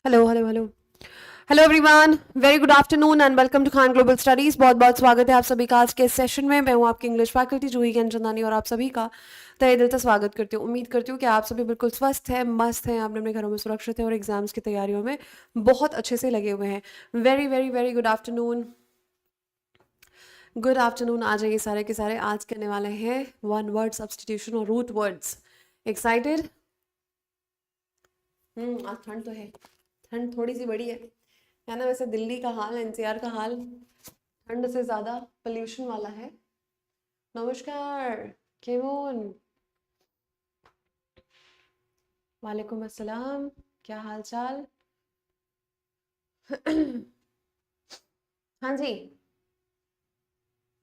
Hello hello hello hello everyone, very good afternoon and welcome to Khan Global Studies. बहुत बहुत स्वागत है आप सभी का आज के इस सेशन में। मैं हूं आपकी इंग्लिश फैकल्टी जूही ज्ञानचंदानी और आप सभी का तहे दिल से स्वागत करती हूँ। उम्मीद करती हूँ कि आप सभी बिल्कुल स्वस्थ हैं, मस्त हैं, आपने अपने घरों में सुरक्षित हैं और एग्जाम्स की तैयारियों में बहुत अच्छे से लगे हुए हैं। Very very very good afternoon. Good afternoon. आ जाइए सारे के सारे। आज करने वाले हैं वन वर्ड सब्सटीट्यूशन और रूट वर्ड्स। एक्साइटेड? आज ठंड तो है, ठंड थोड़ी सी बड़ी है ना। वैसे दिल्ली का हाल, एनसीआर का हाल ठंड से ज्यादा पोल्यूशन वाला है। नमस्कार केमोन। वालेकुम अस्सलाम। क्या हाल चाल? हाँ जी।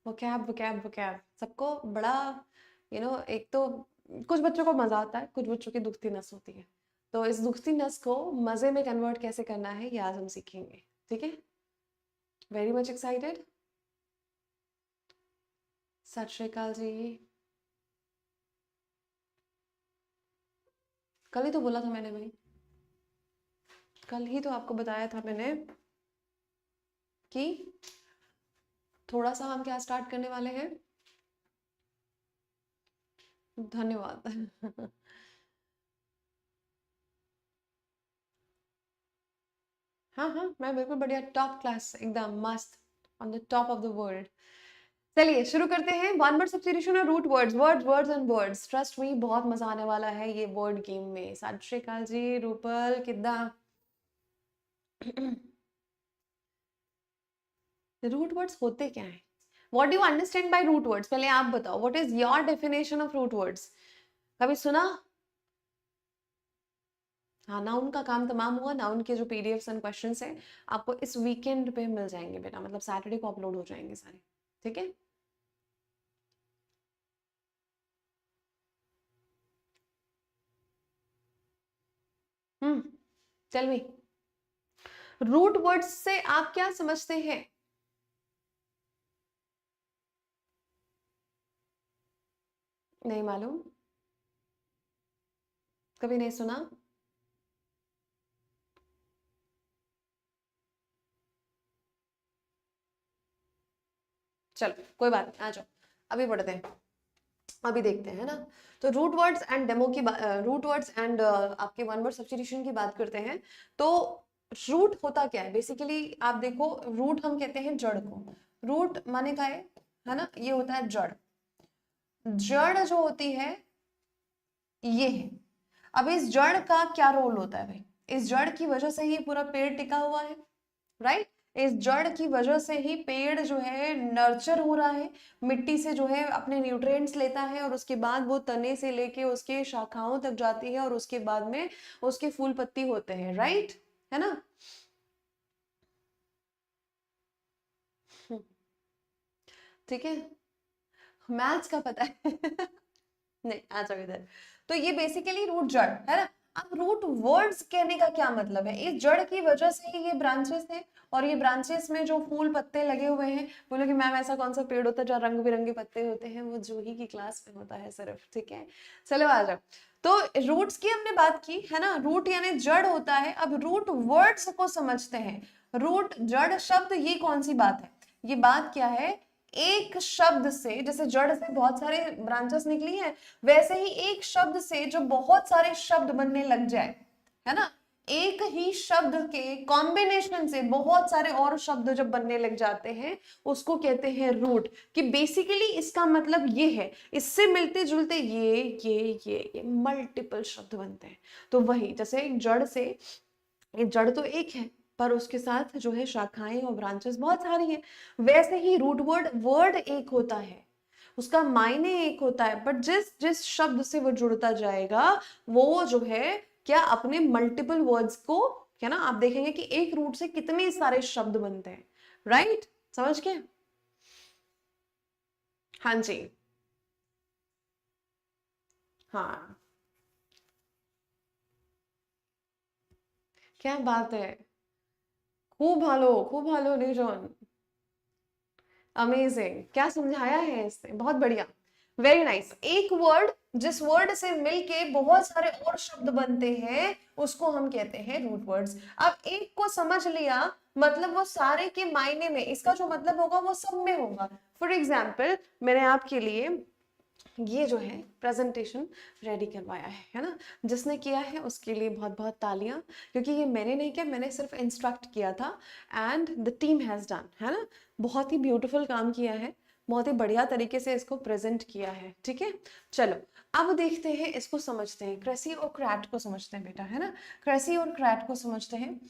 वो कैब सबको बड़ा एक तो कुछ बच्चों को मजा आता है, कुछ बच्चों की दुखती नस होती है। तो इस दुखती नस को मजे में कन्वर्ट कैसे करना है ये आज हम सीखेंगे। ठीक है? Very much excited. सत श्री अकाल जी। कल ही तो बोला था मैंने भाई, कल ही तो आपको बताया था मैंने कि थोड़ा सा हम क्या स्टार्ट करने वाले हैं। धन्यवाद। हाँ हाँ, मैं बिल्कुल बढ़िया, टॉप क्लास, एकदम मस्त, on the top of the world. चलिए शुरू करते हैं। वन वर्ड सब्स्टिट्यूशन और root words, words words and words. Trust me, बहुत मजा आने वाला है ये वर्ड गेम में। सत श्री अकाल जी रूपल, किद्दा? रूट वर्ड्स होते क्या हैं? What do you understand by root words? पहले आप बताओ, what is your definition of root words? कभी सुना? हाँ, नाउन का काम तमाम हुआ। नाउन के जो पीडीएफ्स एंड क्वेश्चंस हैं आपको इस वीकेंड पे मिल जाएंगे बेटा, मतलब सैटरडे को अपलोड हो जाएंगे सारे। ठीक है? हम्म। टेल मी, रूट वर्ड्स से आप क्या समझते हैं? नहीं मालूम? कभी नहीं सुना? चलो कोई बात नहीं, आ जाओ, अभी पढ़ते हैं, अभी देखते हैं, है ना। तो रूट वर्ड्स एंड डेमो की रूट वर्ड्स एंड आपके वन वर्ड सब्स्टिट्यूशन की बात करते हैं। तो रूट होता क्या है बेसिकली? आप देखो, रूट हम कहते हैं जड़ को। रूट माने का है ना, ये होता है जड़। जड़ जो होती है ये है। अब इस जड़ का क्या रोल होता है भाई? इस जड़ की वजह से ही पूरा पेड़ टिका हुआ है, राइट? इस जड़ की वजह से ही पेड़ जो है नर्चर हो रहा है, मिट्टी से जो है अपने न्यूट्रिएंट्स लेता है और उसके बाद वो तने से लेके उसके शाखाओं तक जाती है और उसके बाद में उसके फूल पत्ती होते हैं, राइट? है ना? ठीक है, मैथ्स का पता है। नहीं, आ जाओ इधर। तो ये बेसिकली रूट जड़ है ना। अब रूट वर्ड्स कहने का क्या मतलब है? इस जड़ की वजह से ही ये ब्रांचेस हैं और ये ब्रांचेस में जो फूल पत्ते लगे हुए हैं। बोलो कि मैम ऐसा कौन सा पेड़ होता है जहाँ रंग बिरंगे पत्ते होते हैं? वो जूही की क्लास में होता है सिर्फ। ठीक है, चलो आ जाओ। तो रूट्स की हमने बात की है ना, रूट यानी जड़ होता है। अब रूट वर्ड्स को समझते हैं। रूट जड़ शब्द, ये कौन सी बात है? ये बात क्या है? एक शब्द से, जैसे जड़ से बहुत सारे ब्रांचेस निकली हैं, वैसे ही एक शब्द से जो बहुत सारे शब्द बनने लग जाए, है ना, एक ही शब्द के कॉम्बिनेशन से बहुत सारे और शब्द जब बनने लग जाते हैं उसको कहते हैं रूट। कि बेसिकली इसका मतलब ये है, इससे मिलते जुलते ये मल्टीपल शब्द बनते हैं। तो वही जैसे एक जड़ से, ये जड़ तो एक है पर उसके साथ जो है शाखाएं और ब्रांचेस बहुत सारी हैं। वैसे ही रूट वर्ड, वर्ड एक होता है, उसका मायने एक होता है, बट जिस जिस शब्द से वो जुड़ता जाएगा वो जो है क्या अपने मल्टीपल वर्ड्स को, क्या ना, आप देखेंगे कि एक रूट से कितने सारे शब्द बनते हैं, राइट? समझ गए? हाँ जी। हाँ, क्या बात है, खूब भालो निजोन। अमेजिंग, क्या समझाया है इसने, बहुत बढ़िया, वेरी नाइस। एक वर्ड जिस वर्ड से मिलके बहुत सारे और शब्द बनते हैं उसको हम कहते हैं रूट वर्ड्स। अब एक को समझ लिया मतलब वो सारे के मायने में इसका जो मतलब होगा वो सब में होगा। फॉर एग्जाम्पल मैंने आपके लिए ये जो है प्रेजेंटेशन रेडी करवाया है ना, जिसने किया है उसके लिए बहुत बहुत तालियां, क्योंकि ये मैंने नहीं किया, मैंने सिर्फ इंस्ट्रक्ट किया था and the team has done, है ना। बहुत ही ब्यूटीफुल काम किया है, बहुत ही बढ़िया तरीके से इसको प्रेजेंट किया है, ठीक है। चलो अब देखते हैं, इसको समझते हैं, क्रेसी और क्रैट को समझते हैं बेटा, है ना। क्रेसी और क्रैट को समझते हैं।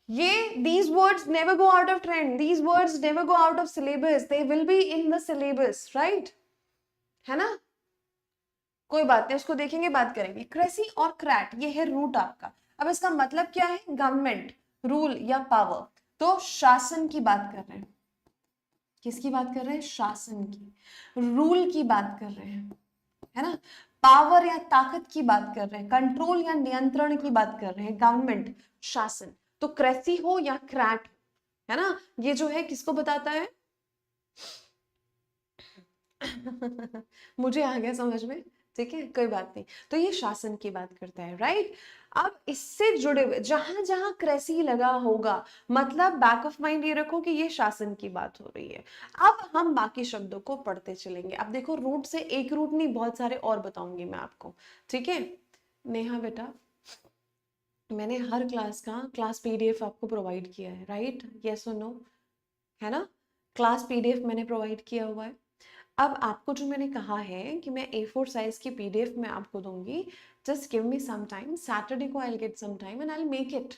ये these words never go out of trend, these words never go out of syllabus, they will be in the syllabus, right, है ना। कोई बात नहीं, उसको देखेंगे, बात करेंगे। क्रेसी और क्रैट ये है रूट आपका। अब इसका मतलब क्या है, गवर्नमेंट, रूल या पावर। तो शासन की बात कर रहे हैं, किसकी बात कर रहे हैं, शासन की, रूल की बात कर रहे हैं, है ना। पावर या ताकत की बात कर रहे हैं, कंट्रोल या नियंत्रण की बात कर रहे हैं, गवर्नमेंट, शासन। तो क्रेसी हो या क्रैट, है ना, ये जो है किसको बताता है मुझे आ गया समझ में, ठीक है, कोई बात नहीं। तो ये शासन की बात करता है, राइट। अब इससे जुड़े हुए जहां जहां क्रेसी लगा होगा मतलब बैक ऑफ माइंड ये रखो कि ये शासन की बात हो रही है। अब हम बाकी शब्दों को पढ़ते चलेंगे। अब देखो रूट से एक रूट नहीं, बहुत सारे और बताऊंगी मैं आपको, ठीक है। नेहा बेटा मैंने हर क्लास का क्लास पीडीएफ आपको प्रोवाइड किया है, राइट, यस और नो, है ना। क्लास पीडीएफ मैंने प्रोवाइड किया हुआ है। अब आपको जो मैंने कहा है कि मैं A4 साइज की पीडीएफ में आपको दूंगी, just give me some time, Saturday को I get some time and I make it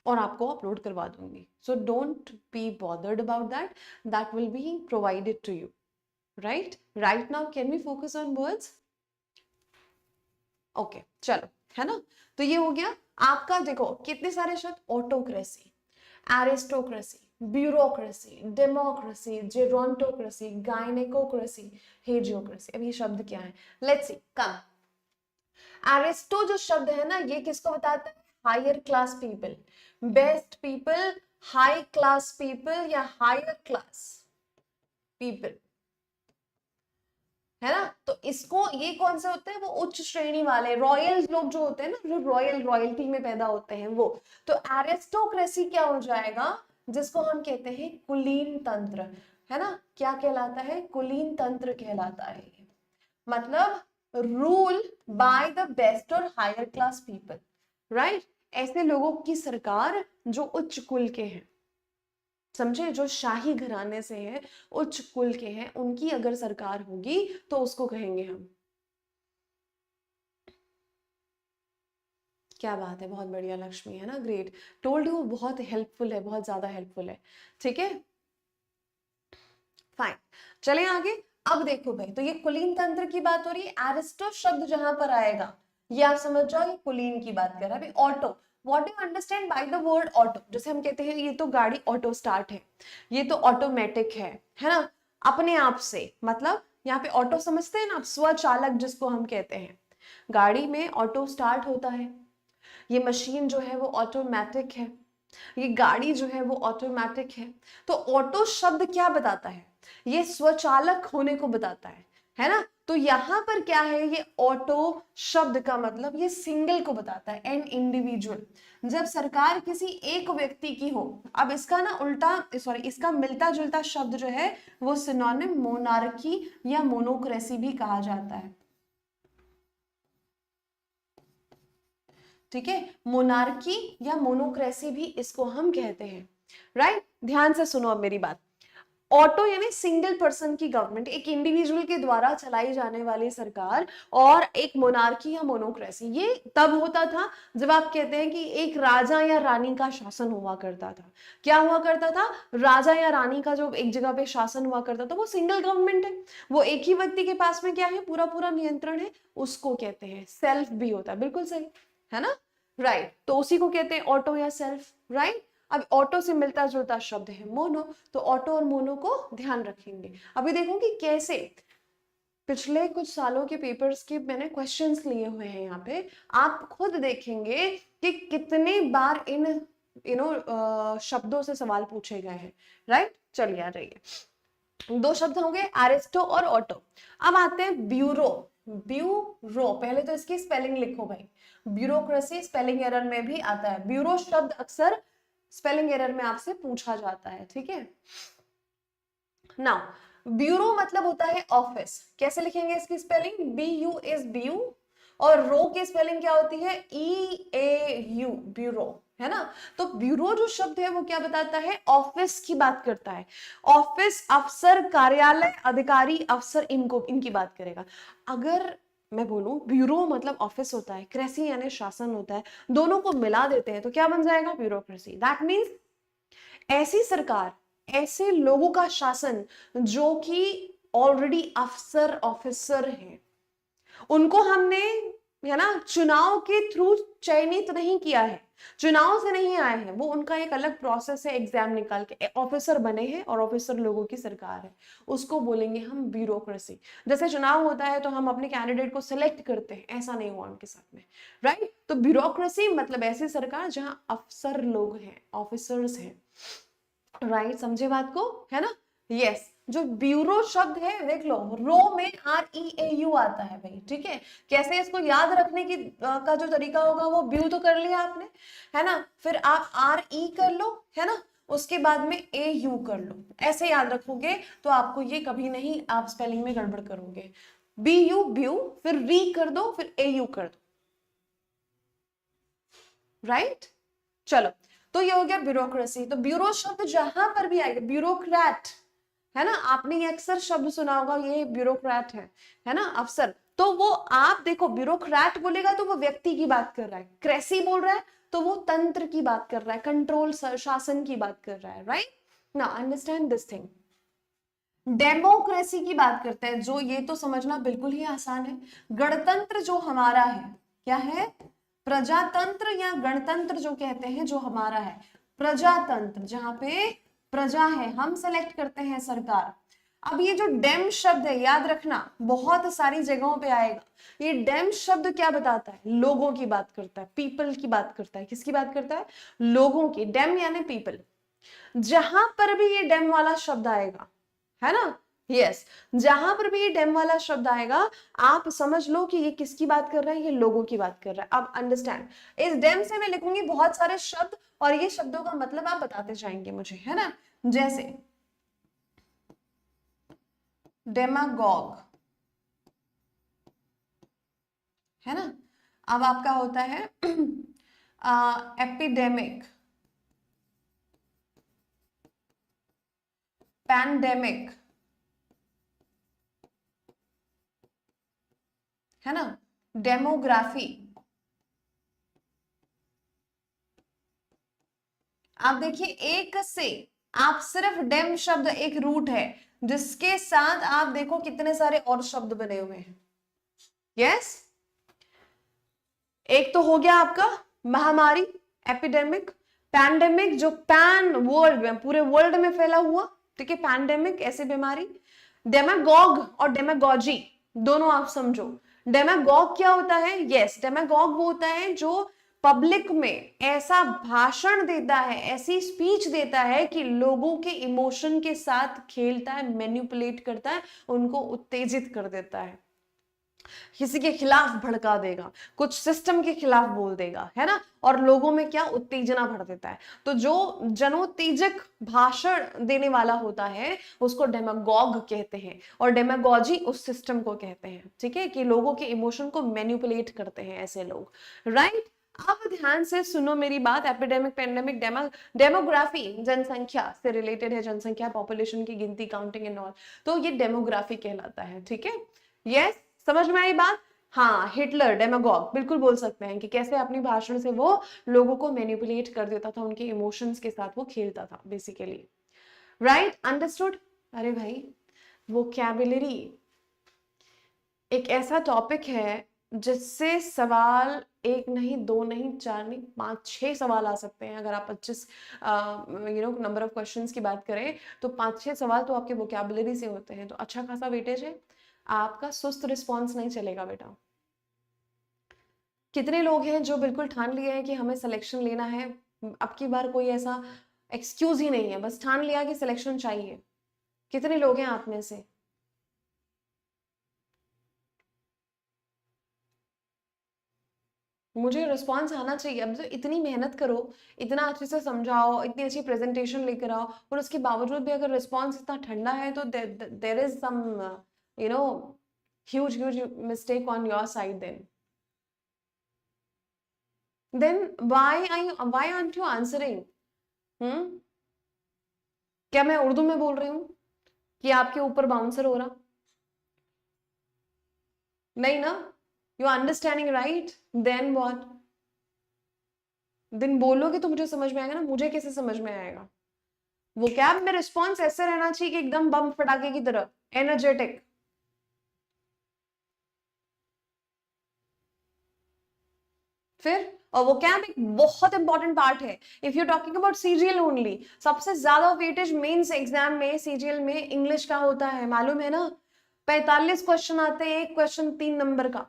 और आपको अपलोड करवा दूंगी। So don't be bothered about that, that will be provided to you, right. Right now can we focus on words, okay चलो, है ना। तो ये हो गया आपका, देखो कितने सारे शब्द, ऑटोक्रेसी, एरिस्टोक्रेसी, ब्यूरोक्रेसी, डेमोक्रेसी, जेरोंटोक्रेसी, गायनेकोक्रेसी, हेजियोक्रेसी। अब ये शब्द क्या है, लेट्स सी, कम। एरिस्टो जो शब्द है ना, ये किसको बताता है, higher class people, best people, high class people या हायर क्लास पीपल, है ना। तो इसको, ये कौन से होते हैं, वो उच्च श्रेणी वाले रॉयल लोग जो होते हैं ना, जो रॉयल्टी में पैदा होते हैं वो। तो एरिस्टोक्रेसी क्या हो जाएगा, जिसको हम कहते हैं कुलीन तंत्र, है ना। क्या कहलाता है, कुलीन तंत्र कहलाता है। मतलब रूल बाय द बेस्ट और हायर क्लास पीपल, राइट। ऐसे लोगों की सरकार जो उच्च कुल के हैं, समझे, जो शाही घराने से है, उच्च कुल के हैं, उनकी अगर सरकार होगी तो उसको कहेंगे हम। क्या बात है, बहुत बढ़िया लक्ष्मी, है ना, ग्रेट, टोल्ड यू, बहुत हेल्पफुल है, बहुत ज्यादा हेल्पफुल है, ठीक है, फाइन। चले आगे। अब देखो भाई, तो ये कुलीन तंत्र की बात हो रही है, एरिस्टो शब्द जहां पर आएगा ये आप समझ जाओ, ये कुलीन की बात कर रहा है। Auto, what you understand by the word auto, जैसे हम कहते हैं ये तो गाड़ी ऑटो स्टार्ट है, ये तो ऑटोमेटिक है ना, अपने आप से, मतलब यहाँ पे ऑटो समझते हैं ना आप, स्वचालक जिसको हम कहते हैं, गाड़ी में ऑटो स्टार्ट होता है, ये मशीन जो है वो ऑटोमेटिक है, ये गाड़ी जो है वो ऑटोमेटिक है। तो ऑटो शब्द क्या बताता है, ये स्वचालक होने को बताता है ना। तो यहां पर क्या है, ये ऑटो शब्द का मतलब ये सिंगल को बताता है, एन इंडिविजुअल, जब सरकार किसी एक व्यक्ति की हो। अब इसका ना उल्टा, सॉरी, इसका मिलता जुलता शब्द जो है वो सिनोनिम मोनार्की या मोनोक्रेसी भी कहा जाता है, ठीक है। मोनार्की या मोनोक्रेसी भी इसको हम कहते हैं, राइट। ध्यान से सुनो अब मेरी बात। ऑटो यानी सिंगल पर्सन की गवर्नमेंट, एक इंडिविजुअल के द्वारा चलाई जाने वाली सरकार, और एक मोनार्की या मोनोक्रेसी ये तब होता था जब आप कहते हैं कि एक राजा या रानी का शासन हुआ करता था। क्या हुआ करता था, राजा या रानी का जो एक जगह पे शासन हुआ करता था वो सिंगल गवर्नमेंट है, वो एक ही व्यक्ति के पास में क्या है, पूरा पूरा नियंत्रण है, उसको कहते हैं सेल्फ भी होता है, बिल्कुल सही, है ना, राइट। तो उसी को कहते हैं ऑटो या सेल्फ, राइट। अब ऑटो से मिलता जुलता शब्द है मोनो, तो ऑटो और मोनो को ध्यान रखेंगे। अभी देखो कि कैसे पिछले कुछ सालों के पेपर्स के मैंने क्वेश्चंस लिए हुए हैं यहाँ पे, आप खुद देखेंगे कि कितने बार इन शब्दों से सवाल पूछे गए हैं, राइट। चलिए आ जाइए, दो शब्द होंगे एरिस्टो और ऑटो। अब आते हैं ब्यूरो। ब्यूरो, पहले तो इसकी स्पेलिंग लिखो भाई, ब्यूरोक्रेसी स्पेलिंग एरर में भी आता है। ब्यूरो शब्द अक्सर स्पेलिंग एरर में आपसे पूछा जाता है, ठीक है। नाउ ब्यूरो मतलब होता है ऑफिस। कैसे लिखेंगे इसकी spelling? B U is B, और रो की स्पेलिंग क्या होती है? ई ए यू, ब्यूरो, है ना। तो ब्यूरो जो शब्द है वो क्या बताता है? ऑफिस की बात करता है। ऑफिस, अफसर, कार्यालय, अधिकारी, अफसर, इनकी बात करेगा। अगर मैं बोलूं ब्यूरो मतलब ऑफिस होता है, क्रेसी यानी शासन होता है, दोनों को मिला देते हैं तो क्या बन जाएगा? ब्यूरोक्रेसी। दैट मीन्स ऐसी सरकार, ऐसे लोगों का शासन जो कि ऑलरेडी अफसर ऑफिसर हैं, उनको हमने, है ना, चुनाव के थ्रू चयनित नहीं किया है, चुनाव से नहीं आए हैं वो, उनका एक अलग प्रोसेस है, एग्जाम निकाल के ऑफिसर बने हैं और ऑफिसर लोगों की सरकार है, उसको बोलेंगे हम ब्यूरोक्रेसी। जैसे चुनाव होता है तो हम अपने कैंडिडेट को सिलेक्ट करते हैं, ऐसा नहीं हुआ उनके साथ में, राइट। तो ब्यूरोक्रेसी मतलब ऐसी सरकार जहां अफसर लोग हैं, ऑफिसर्स हैं, राइट। समझे बात को, है ना। यस, जो ब्यूरो शब्द है देख लो, रो में आर ई ए यू आता है भाई, ठीक है। कैसे इसको याद रखने की का जो तरीका होगा, वो ब्यू तो कर लिया आपने, है ना, फिर आप आर ई कर लो, है ना, उसके बाद में ए यू कर लो, ऐसे याद रखोगे तो आपको ये कभी नहीं आप स्पेलिंग में गड़बड़ करोगे। बी यू ब्यू, फिर री कर दो, फिर ए यू कर दो, राइट। चलो, तो ये हो गया ब्यूरोक्रेसी। तो ब्यूरो शब्द जहां पर भी आएगा, ब्यूरोक्रेट, है ना, आपने ये अक्सर शब्द सुना होगा, ये ब्यूरोक्रेट है ना, अफसर। तो वो आप देखो, ब्यूरोक्रेट बोलेगा तो वो व्यक्ति की बात कर रहा है, क्रेसी बोल रहा है तो वो तंत्र की बात कर रहा है, कंट्रोल, शासन की बात कर रहा है, right. Now understand this thing. Democracy की बात करते हैं, जो ये तो समझना बिल्कुल ही आसान है। गणतंत्र जो हमारा है, क्या है? प्रजातंत्र या गणतंत्र जो कहते हैं, जो हमारा है प्रजातंत्र, जहां पे प्रजा है, हम सेलेक्ट करते हैं सरकार। अब ये जो डेम शब्द है, याद रखना बहुत सारी जगहों पे आएगा। ये डेम शब्द क्या बताता है? लोगों की बात करता है, पीपल की बात करता है। किसकी बात करता है? लोगों की। डेम यानी पीपल। जहां पर भी ये डेम वाला शब्द आएगा, है ना, यस, जहां पर भी ये डेम वाला शब्द आएगा, आप समझ लो कि ये किसकी बात कर रहा है? ये लोगों की बात कर रहा है। अब अंडरस्टैंड, इस डेम से मैं लिखूंगी बहुत सारे शब्द और ये शब्दों का मतलब आप बताते जाएंगे मुझे, है ना। जैसे डेमागॉग, है ना। अब आपका होता है एपिडेमिक, पैंडेमिक, है ना, डेमोग्राफी। आप देखिए, एक से आप सिर्फ डेम शब्द एक रूट है, जिसके साथ आप देखो कितने सारे और शब्द बने हुए हैं। यस, एक तो हो गया आपका महामारी, एपिडेमिक। पैंडेमिक जो पैन वर्ल्ड में, पूरे वर्ल्ड में फैला हुआ, ठीक है, पैंडेमिक ऐसी बीमारी। डेमागॉग और डेमागोजी दोनों आप समझो। डेमागॉग क्या होता है? यस, डेमागॉग वो होता है जो पब्लिक में ऐसा भाषण देता है, ऐसी स्पीच देता है कि लोगों के इमोशन के साथ खेलता है, मैनिपुलेट करता है, उनको उत्तेजित कर देता है, किसी के खिलाफ भड़का देगा, कुछ सिस्टम के खिलाफ बोल देगा, है ना, और लोगों में क्या उत्तेजना भर देता है। तो जो जनोत्तेजक भाषण देने वाला होता है उसको डेमागॉग कहते हैं, और डेमागोजी उस सिस्टम को कहते हैं, ठीक है, कि लोगों के इमोशन को मैनिपुलेट करते हैं ऐसे लोग, राइट। अब ध्यान से सुनो मेरी बात। एपिडेमिक, पेंडेमिक, डेमोग्राफी जनसंख्या से रिलेटेड है, जनसंख्या, पॉपुलेशन की गिनती, काउंटिंग एंड ऑल, तो ये डेमोग्राफी कहलाता है, ठीक है। यस, समझ में आई बात। हाँ, हिटलर डेमागॉग बिल्कुल बोल सकते हैं कि कैसे अपनी भाषण से वो लोगों को मैनिपुलेट कर देता था, उनके इमोशंस के साथ वो खेलता था बेसिकली, राइट, अंडरस्टूड। अरे भाई, वोकैबुलरी एक ऐसा टॉपिक है जिससे सवाल एक नहीं, दो नहीं, चार नहीं, 5-6 सवाल आ सकते हैं। अगर आप 25 नंबर ऑफ क्वेश्चंस की बात करें तो 5-6 सवाल तो आपके वोकैबुलरी से होते हैं, तो अच्छा खासा वेटेज है। आपका सुस्त रिस्पॉन्स नहीं चलेगा बेटा। कितने लोग हैं जो बिल्कुल ठान लिए हैं कि हमें सिलेक्शन लेना है, अब की बार कोई ऐसा एक्सक्यूज ही नहीं है, बस ठान लिया कि सिलेक्शन चाहिए। कितने लोग हैं आप में से? मुझे रिस्पॉन्स आना चाहिए। अब तो इतनी मेहनत करो, इतना अच्छे से समझाओ, इतनी अच्छी प्रेजेंटेशन लेकर आओ, और उसके बावजूद भी अगर रिस्पॉन्स इतना ठंडा है तो there is some you know huge huge mistake on your side. Then why aren't you answering? क्या मैं उर्दू में बोल रही हूँ कि आपके ऊपर बाउंसर हो रहा? नहीं ना? You understanding right? Then what? दिन बोलोगे तो मुझे समझ में आएगा ना, मुझे कैसे समझ में आएगा? वो क्या में रिस्पॉन्स ऐसे रहना चाहिए कि एकदम बम फटाके की तरह एनर्जेटिक। फिर और वो कैंप एक बहुत इंपॉर्टेंट पार्ट है। If you talking about CGL only, सबसे ज्यादा वेटेज मेंस एग्जाम में सीजीएल में इंग्लिश का होता है, मालूम है ना? 45 क्वेश्चन आते हैं, एक क्वेश्चन 3 नंबर का।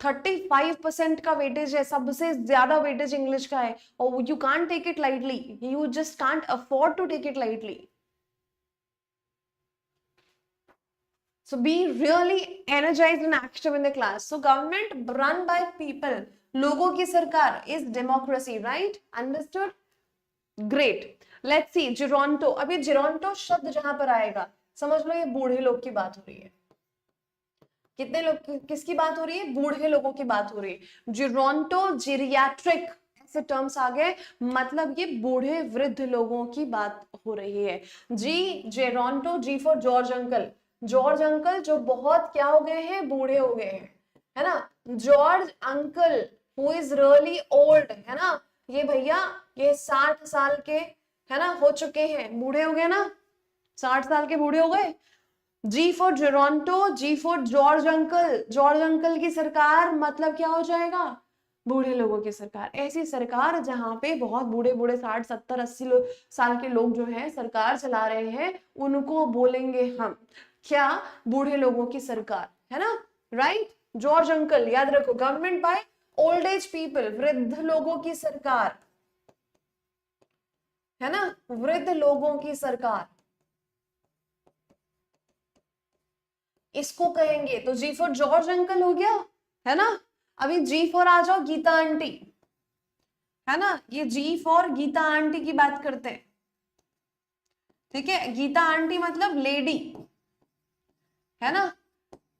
35% का वेटेज है, सबसे ज्यादा वेटेज इंग्लिश का है, और you can't take it lightly, you just can't afford to take it lightly. So be really energized and active in the class. So government run by people, लोगों की सरकार is democracy, right? Understood? Great. Let's see Geronto. अब ये Geronto शब्द जहां पर आएगा, समझ लो ये बूढ़े लोग की बात हो रही है। कितने लोग, किसकी बात हो रही है? बूढ़े लोगों की बात हो रही है। Geronto जीरियाट्रिक ऐसे टर्म्स आ गए, मतलब ये बूढ़े वृद्ध लोगों की बात हो रही है। G geronto, G for George uncle. George uncle जो बहुत क्या हो गए हैं? बूढ़े हो गए हैं, है ना? George uncle who is really old, है ना? ये भैया ये 60 साल के, है ना, हो चुके हैं, बूढ़े हो गए ना, 60 साल के बूढ़े हो गए। G for geronto, G for George uncle. George uncle की सरकार मतलब क्या हो जाएगा? बूढ़े लोगों की सरकार। ऐसी सरकार जहां पे बहुत बूढ़े बूढ़े 60 70 80 साल के लोग जो हैं सरकार चला रहे हैं, उनको बोलेंगे हम क्या? बूढ़े लोगों की सरकार, है ना? राइट? जॉर्ज अंकल याद रखो, government by old age people, वृद्ध लोगों की सरकार, है ना? वृद्ध लोगों की सरकार इसको कहेंगे। तो जी फॉर जॉर्ज अंकल हो गया, है ना? अभी जी फॉर आ जाओ गीता आंटी, है ना? ये जी फॉर गीता आंटी की बात करते हैं, ठीक है? गीता आंटी मतलब लेडी, है ना?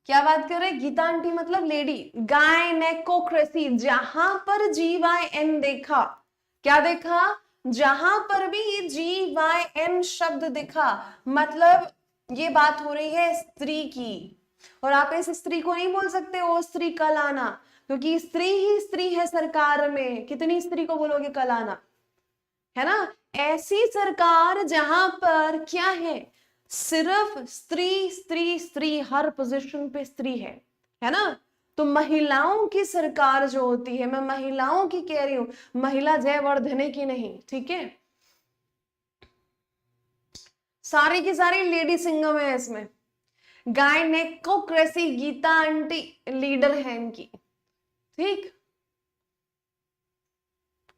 क्या बात कर रहे हैं? गीता आंटी मतलब लेडी। गायनेकोक्रेसी, जहां पर GYN देखा, क्या देखा? जहां पर भी ये GYN शब्द दिखा, मतलब ये बात हो रही है स्त्री की। और आप इस स्त्री को नहीं बोल सकते ओ स्त्री कल आना, क्योंकि स्त्री ही स्त्री है सरकार में। कितनी स्त्री को बोलोगे कल आना, है ना? ऐसी सरकार जहां पर क्या है? सिर्फ स्त्री स्त्री स्त्री, हर पोजीशन पे स्त्री है ना? तो महिलाओं की सरकार जो होती है, मैं महिलाओं की कह रही हूं, महिला जयवर्धने की नहीं, ठीक है? सारी की सारी लेडी सिंगम है इसमें। गायनेकोक्रेसी गीता आंटी लीडर है इनकी, ठीक?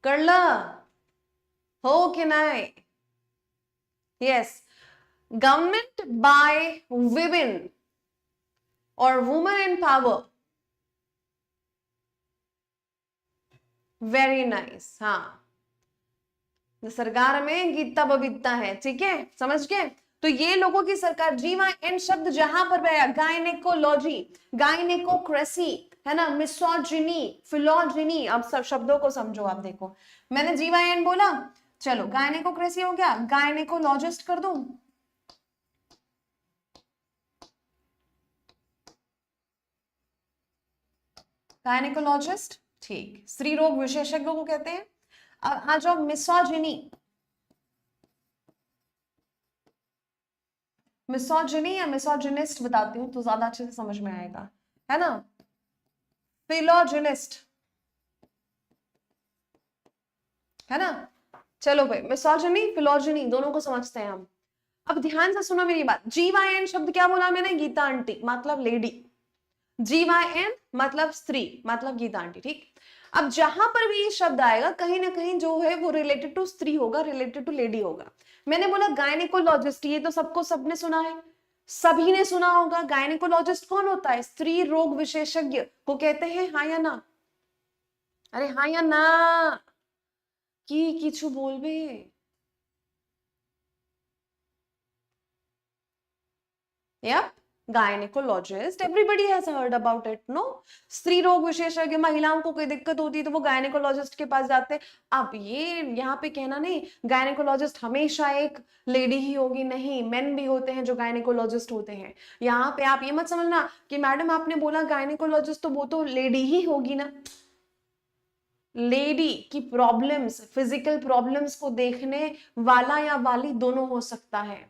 कर ला हो कि नहीं? यस, गवर्नमेंट बाय विमेन और women in power, very nice. हाँ, सरकार में गीता बबीता है, ठीक है? समझ गए? तो ये लोगों की सरकार, GYN शब्द जहां पर आया, गायनेकोलॉजी, गायनेकोक्रेसी, है ना, मिसोजिनी, फिलोजिनी। अब सब शब्दों को समझो। आप देखो, मैंने GYN बोला, चलो गायनेकोक्रेसी हो गया, गायनेकोलॉजिस्ट कर दूं, गायनेकोलॉजिस्ट, ठीक। स्त्री रोग विशेषज्ञ को कहते हैं। अब आ जाओ मिसोजिनी, मिसोजिनी या मिसोजिनिस्ट बताती हूँ तो ज्यादा अच्छे से समझ में आएगा, है ना? फिलोजिनिस्ट, है ना? चलो भाई, मिसोजिनी फिलोजिनी दोनों को समझते हैं हम। अब ध्यान से सुनो मेरी बात। GYN शब्द क्या बोला मैंने? गीता आंटी मतलब लेडी, GYN मतलब स्त्री मतलब गीता आंटी, ठीक? अब जहां पर भी ये शब्द आएगा कहीं ना कहीं जो है वो रिलेटेड टू स्त्री होगा, रिलेटेड टू लेडी होगा। मैंने बोला गायनेकोलॉजिस्ट, ये तो सबने सुना है, सभी ने सुना होगा। गायनेकोलॉजिस्ट कौन होता है? स्त्री रोग विशेषज्ञ को कहते हैं, हाँ या ना? अरे हाँ या ना কি কিছু বলবে? Yep, gynaecologist, everybody has heard about it, no? स्त्री रोग विशेषज्ञ, महिलाओं को कोई दिक्कत होती है तो वो गायनेकोलॉजिस्ट के पास जाते हैं। अब ये यहाँ पे कहना नहीं गायनेकोलॉजिस्ट हमेशा एक लेडी ही होगी, नहीं, मेन भी होते हैं जो गायनेकोलॉजिस्ट होते हैं। यहाँ पे आप ये मत समझना कि मैडम आपने बोला गायनेकोलॉजिस्ट तो वो तो लेडी ही होगी ना। लेडी की प्रॉब्लम्स, फिजिकल प्रॉब्लम्स को देखने वाला या वाली दोनों हो सकता है।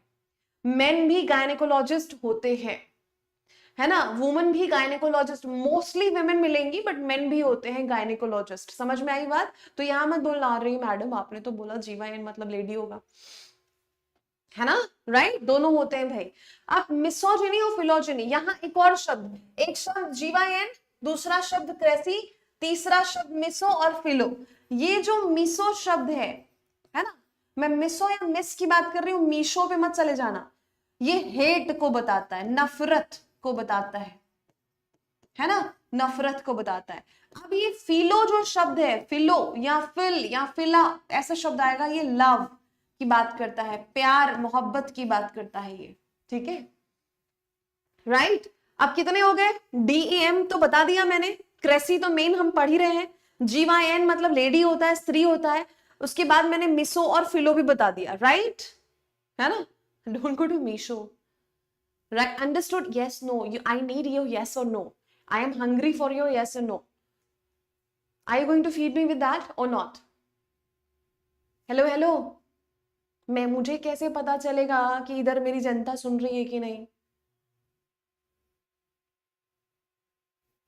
मेन भी गायनेकोलॉजिस्ट होते हैं, है ना? वुमेन भी गायनेकोलॉजिस्ट, मोस्टली वुमेन मिलेंगी बट मेन भी होते हैं गायनेकोलॉजिस्ट। समझ में आई बात? तो यहां मत बोलना रही मैडम आपने तो बोला जीवाएन मतलब लेडी होगा, है ना? राइट, दोनों होते हैं भाई। अब मिसोजिनी और फिलोजिनी, यहाँ एक और शब्द, एक शब्द जीवाएन, दूसरा शब्द क्रेसी, तीसरा शब्द मिसो और फिलो। ये जो मिसो शब्द है ना, मैं मिसो या मिस की बात कर रही हूँ, मीशो पे मत चले जाना। ये हेट को बताता है, नफरत को बताता है ना? नफरत को बताता है। अब ये फिलो जो शब्द है, फिलो या फिल या फिला ऐसा शब्द आएगा, ये लव की बात करता है, प्यार मोहब्बत की बात करता है ये, ठीक है? राइट, अब कितने हो गए? DEM तो बता दिया मैंने, क्रेसी तो मेन हम पढ़ ही रहे हैं, GYN मतलब लेडी होता है, स्त्री होता है। उसके बाद मैंने मिसो और फिलो भी बता दिया, राइट, है ना? Don't go to Meesho, right? Understood? Yes, no, I need your yes or no, I am hungry for your yes or no. Are you going to feed me with that or not? Hello hello, मुझे कैसे पता चलेगा कि इधर मेरी जनता सुन रही है कि नहीं?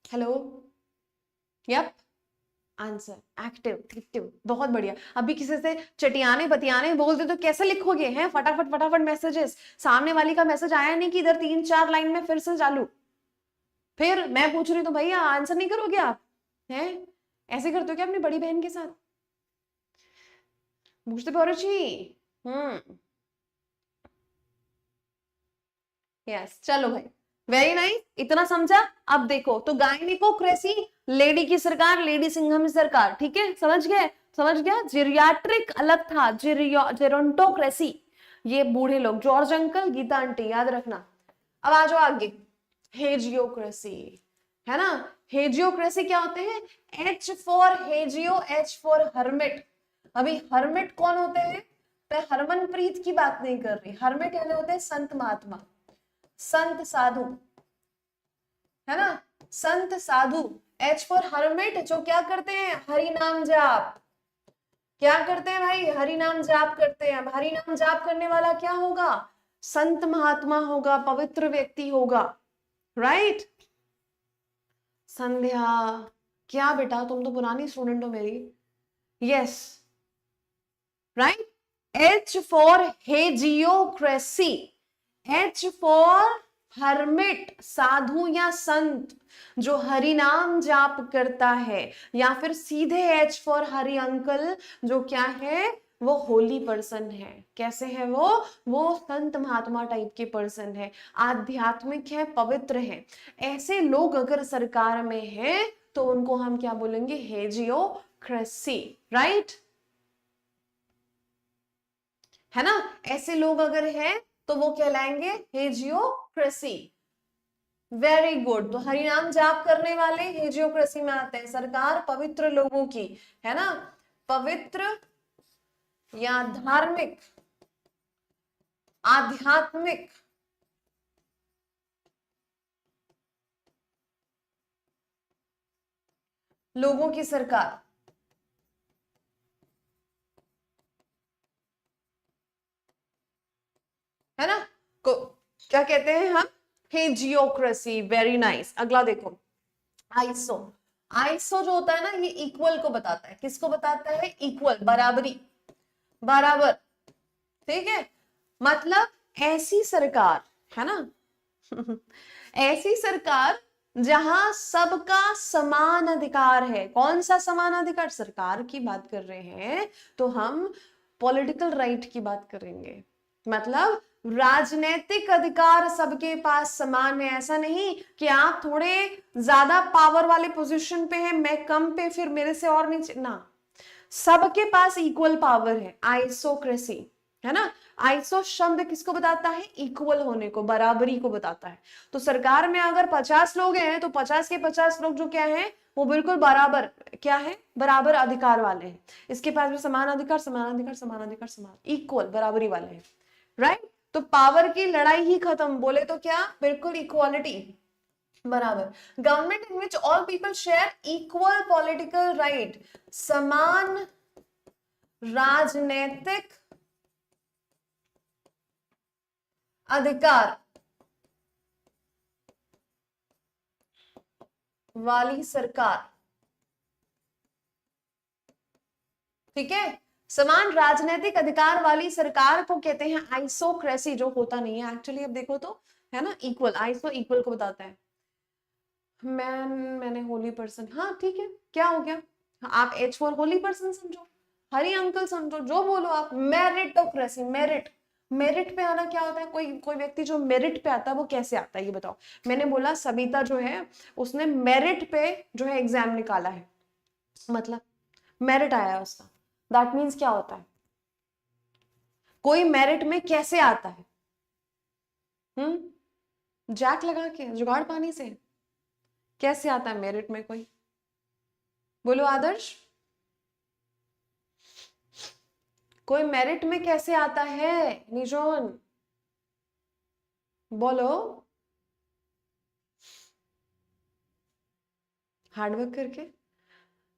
हेलो, यप, आंसर एक्टिव, बहुत बढ़िया। अभी किसी से चटियाने बतियाने बोलते तो कैसे लिखोगे? हैं फटाफट फटाफट मैसेजेस, सामने वाली का मैसेज आया नहीं कि इधर 3-4 लाइन में फिर से चालू, फिर मैं पूछ रही हूँ तो भैया आंसर नहीं करोगे आप? हैं ऐसे करते हो क्या अपनी बड़ी बहन के साथ? বুঝতে পেরেছি। यस, चलो भाई, वेरी नाइस, इतना समझा। अब देखो तो गायनिकोक्रेसी लेडी की सरकार, लेडी सिंघम सरकार, ठीक है? समझ गए? समझ गया? जीरियाट्रिक अलग था, जेरोंटोक्रेसी ये बूढ़े लोग, जॉर्ज अंकल, गीता आंटी, याद रखना। अब आ जाओ आगे, हेजियोक्रेसी, है ना? हेजियोक्रेसी क्या होते हैं? H for hagio, H for hermit. अभी हर्मिट कौन होते हैं? मैं हरमनप्रीत की बात नहीं कर रही, हर्मिट यानी होते हैं संत महात्मा, संत साधु, है ना? संत साधु। H फॉर हर्मिट, जो क्या करते हैं? हरि नाम जाप। क्या करते हैं भाई? हरि नाम जाप करते हैं। हरि नाम जाप करने वाला क्या होगा? संत महात्मा होगा, पवित्र व्यक्ति होगा, राइट? संध्या, क्या बेटा तुम तो पुरानी स्टूडेंट हो मेरी। Yes, right. H for hagiocracy, H for hermit, साधु या संत जो हरि नाम जाप करता है, या फिर सीधे H फॉर हरि अंकल जो क्या है? वो होली पर्सन है। कैसे है वो संत महात्मा टाइप के पर्सन है, आध्यात्मिक है, पवित्र है। ऐसे लोग अगर सरकार में है तो उनको हम क्या बोलेंगे? हेजियोक्रेसी, राइट, है ना? ऐसे लोग अगर हैं तो वो कहलाएंगे हेजियोक्रेसी। Very good. तो हरिनाम जाप करने वाले हेजियोक्रेसी में आते हैं। सरकार पवित्र लोगों की, है ना? पवित्र या धार्मिक, आध्यात्मिक लोगों की सरकार, है ना? को क्या कहते हैं हम? हेजियोक्रेसी। Very nice. अगला देखो, आइसो। आइसो जो होता है ना, ये इक्वल को बताता है। किसको बताता है? इक्वल, बराबरी, बराबर, ठीक है? मतलब ऐसी सरकार, है ना? ऐसी सरकार जहां सबका समान अधिकार है। कौन सा समान अधिकार? सरकार की बात कर रहे हैं तो हम पॉलिटिकल राइट की बात करेंगे, मतलब राजनीतिक अधिकार सबके पास समान है। ऐसा नहीं कि आप थोड़े ज्यादा पावर वाले पोजीशन पे हैं, मैं कम पे, फिर मेरे से और नीचे ना, सबके पास इक्वल पावर है। आइसोक्रेसी है ना। आइसो शब्द किसको बताता है? इक्वल होने को, बराबरी को बताता है। तो सरकार में अगर 50 लोग हैं तो 50 के 50 लोग जो क्या है, वो बिल्कुल बराबर, क्या है, बराबर अधिकार वाले हैं। इसके पास भी समान अधिकार, समान अधिकार, समान अधिकार, समान, इक्वल, बराबरी वाले हैं, राइट। तो पावर की लड़ाई ही खत्म, बोले तो क्या, बिल्कुल इक्वालिटी, बराबर। Government in which all people share equal political right, समान राजनीतिक अधिकार वाली सरकार, ठीक है। समान राजनीतिक अधिकार वाली सरकार को कहते हैं आइसोक्रेसी, जो होता नहीं है एक्चुअली। अब देखो तो, है ना, इक्वल, आइसो इक्वल को बताता है। मैंने होली पर्सन, हाँ ठीक है, क्या हो गया, आप एच फॉर होली पर्सन समझो, हरी अंकल समझो, जो बोलो आप। मेरिटोक्रेसी, मेरिट, मेरिट पे आना क्या होता है? कोई कोई व्यक्ति जो मेरिट पे आता है वो कैसे आता है ये बताओ। मैंने बोला सविता जो है उसने मेरिट पे जो है एग्जाम निकाला है, मतलब मेरिट आया है उसका, दैट मीन्स क्या होता है? कोई मेरिट में कैसे आता है? जैक लगा के, जुगाड़ पानी से कैसे आता है मेरिट में कोई? बोलो आदर्श, कोई मेरिट में कैसे आता है? निजोन बोलो। हार्डवर्क करके,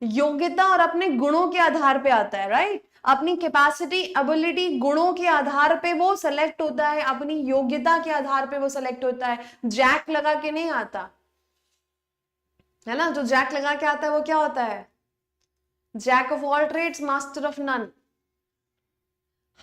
योग्यता और अपने गुणों के आधार पे आता है, राइट। अपनी कैपेसिटी, एबिलिटी, गुणों के आधार पे वो सेलेक्ट होता है, अपनी योग्यता के आधार पे वो सेलेक्ट होता है, जैक लगा के नहीं आता, है ना। जो जैक लगा के आता है वो क्या होता है? Jack of all trades, master of none.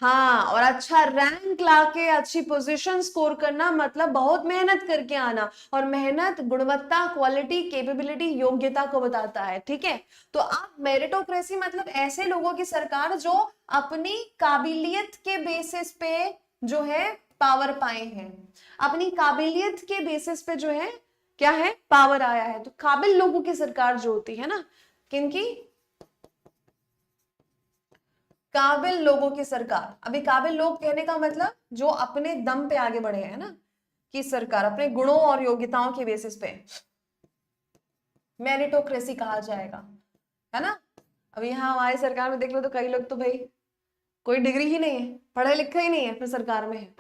हाँ, और अच्छा रैंक लाके अच्छी पोजीशन स्कोर करना मतलब बहुत मेहनत करके आना, और मेहनत गुणवत्ता, क्वालिटी, कैपेबिलिटी, योग्यता को बताता है, ठीक है। तो आप मेरिटोक्रेसी मतलब ऐसे लोगों की सरकार जो अपनी काबिलियत के बेसिस पे जो है पावर पाए हैं, अपनी काबिलियत के बेसिस पे जो है क्या है, पावर आया है। तो काबिल लोगों की सरकार जो होती है ना, किनकी? काबिल लोगों की सरकार। अभी काबिल लोग कहने का मतलब जो अपने दम पे आगे बढ़े हैं ना, की सरकार, अपने गुणों और योग्यताओं के बेसिस पे मेरिटोक्रेसी कहा जाएगा, है ना। अब यहाँ हमारी सरकार में देख लो तो कई लोग तो भाई कोई डिग्री ही नहीं है, पढ़े लिखे ही नहीं है, फिर सरकार में है,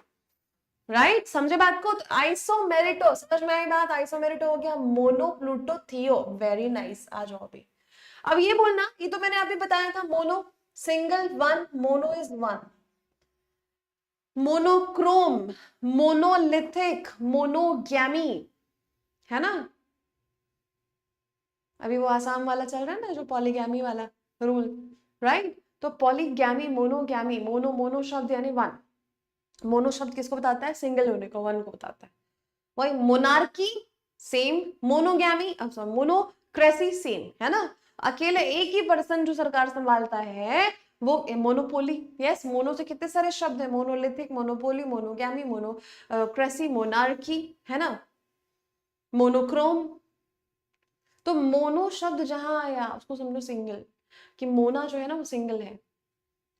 राइट। समझे बात को? तो आइसो मेरिटो, समझ में आई बात? आइसो मेरिटो हो गया। मोनो प्लूटो थियो, वेरी नाइस, आ जाओ अभी। अब ये बोलना, ये तो मैंने अभी बताया था, mono single, one, mono is one, monochrome, monolithic, monogamy, है ना। अभी वो आसाम वाला चल रहा है ना, जो पॉलीगैमी वाला रूल, राइट। तो पॉलीगैमी, मोनोगैमी, मोनो, मोनो शब्द यानी वन, मोनो शब्द किसको बताता है? सिंगल होने को, वन को बताता है। वही मोनार्की सेम, मोनोगैमी, अब सॉरी मोनोक्रेसी सेम, है ना। अकेले एक ही पर्सन जो सरकार संभालता है वो मोनोपोली। यस, मोनो से कितने सारे शब्द है, मोनोलिथिक, मोनोपोली, मोनोगैमी, मोनोक्रेसी, मोनार्की, है ना, मोनोक्रोम। तो मोनो शब्द जहां आया उसको समझो सिंगल, कि मोना जो है ना वो सिंगल है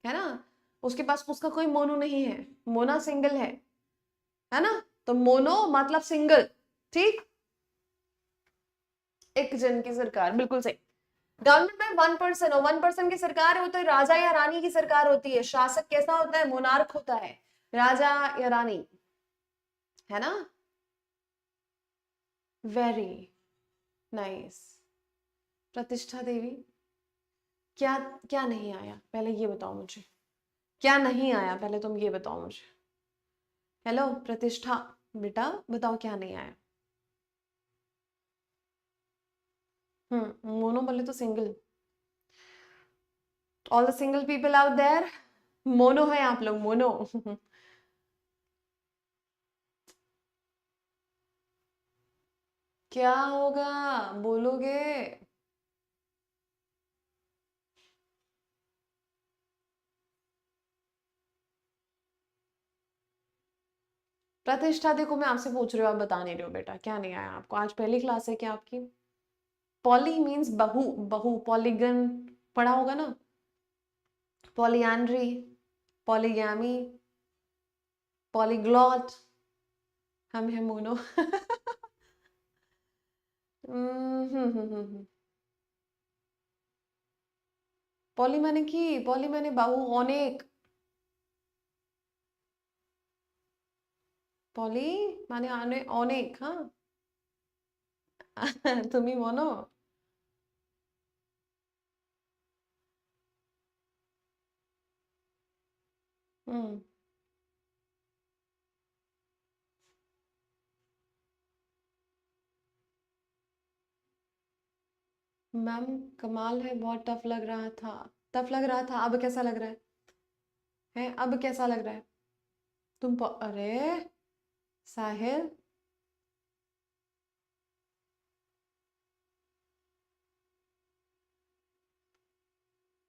ना, उसके पास उसका कोई मोनो नहीं है, मोना सिंगल है ना। तो मोनो मतलब सिंगल, ठीक, एक जन की सरकार, बिल्कुल सही। गवर्नमेंट में 1 पर्सन, और 1 पर्सन की सरकार है वो तो राजा या रानी की सरकार होती है। शासक कैसा होता है? मोनार्क होता है, राजा या रानी, है ना। Very nice. प्रतिष्ठा देवी, क्या क्या नहीं आया पहले ये बताओ मुझे, क्या नहीं आया पहले तुम ये बताओ मुझे। हेलो प्रतिष्ठा, बेटा बताओ क्या नहीं आया। मोनो बोले तो single, all the single people out there, mono है आप लोग, मोनो। क्या होगा, बोलोगे? प्रतिष्ठा देखो, मैं आपसे पूछ रही हूँ, आप बता नहीं रहे हो बेटा, क्या नहीं आया आपको? आज पहली क्लास है क्या आपकी? पॉली मीन्स बहु, बहु, पॉलीगन पढ़ा होगा ना, पॉलीएंड्री, पॉलीगैमी, पॉलीग्लॉट, हम है मोनो। पॉली माने की, पॉली माने बहु, अनेक, पॉली माने अनेक, हाँ। তুমি মনো। हम्म। मैम कमाल है, बहुत टफ लग रहा था, टफ लग रहा था, अब कैसा लग रहा है अब कैसा लग रहा है? अरे Sahil,